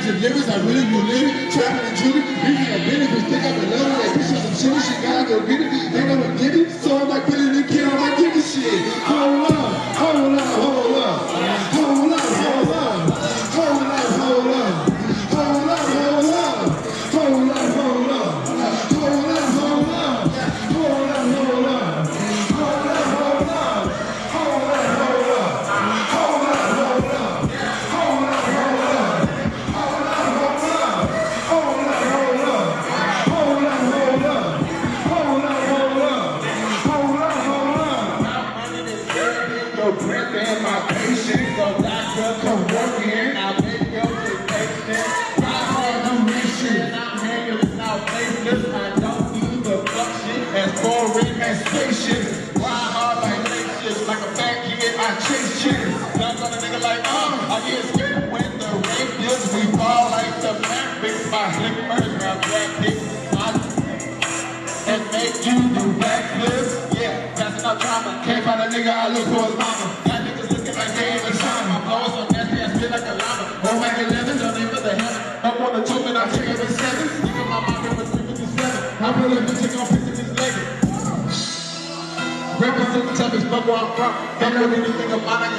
your lyrics, I really you live it. Trapping and shooting, reading a minute, but think I'm in love with that bitch on some shit. She gotta go get it. They know what get it, so I'm like putting the kid on my give it shit. Hold up, hold up, hold up, hold up, hold up, hold up, hold up, hold up, hold up, hold up, hold up. Like a fat kid, I chase shit. Not on a nigga like, I get scared when the rain is. We fall like the Mavericks by Hickmers. Now black dick, and make you do backflips. Yeah, that's enough drama. Can't find a nigga, I look for his mama. Got niggas looking like they ain't a shine. My blow so nasty, I spit like a llama. Go back 11, don't aim for the heaven. I want to choke and I take every 7. Even my mom was 57. I really been taking off 50 this leg. Represent tough as fuck where I'm from. Don't know anything about it,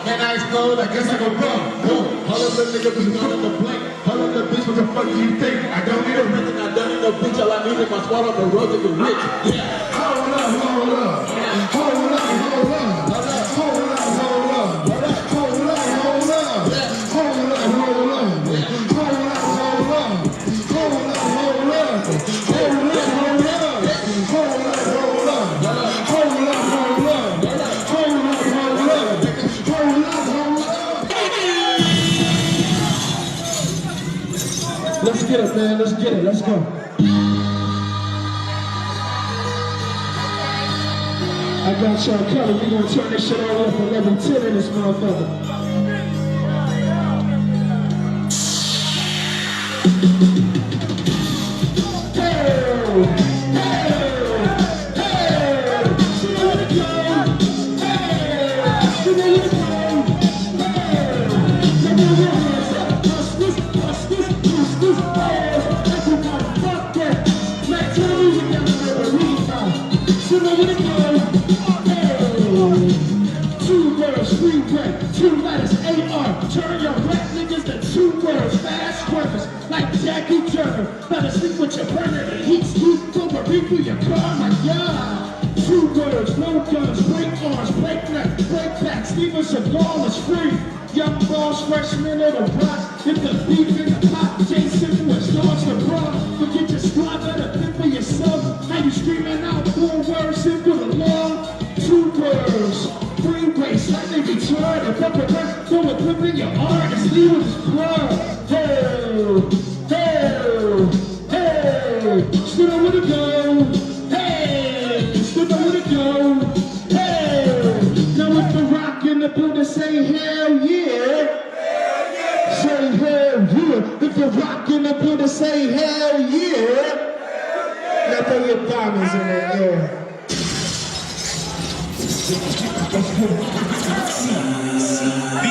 man, I explode, I guess I go bum. Boom. All of the niggas was known in the blank. All of the bitch, what the fuck do you think? I don't need a reason, I don't need a bitch. All I need is my squad on the road to get rich. Yeah. Hold up, hold up. Hold up, hold up. Hold up, hold up. Hold up, hold up. Hold up, hold up. Hold up, hold up. Hold up, hold up. Hold up, hold up. Let's get it, man. Let's get it. Let's go. I got y'all covered. We gonna turn this shit all up for level 10 in this motherfucker. Two letters, A-R, turn your rap niggas to 2 words, fast workers, like Jackie Turner. Better sleep with your burner, the heat's heat, over through your car, my God. 2 words, no guns, break arms, break neck, break back, Steven Seagal is free. Young boss, freshman of the block, hit the beef in the pot, Jason was starts the rock. Forget your squad, better think for yourself. How you screaming out 4 words into the law? 2 words. Freeway, slightly retarded. If I'm a so equipping your artist, leave with his blood. Hey, hey, hey, still know where to go. Hey, still know where to go. Hey, now if the rock in the building, say hell yeah. Say hell yeah. If the rock in the building, say hell yeah. Now throw your diamonds in there, yeah. The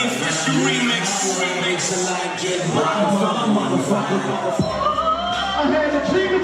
official remix. I had a dream to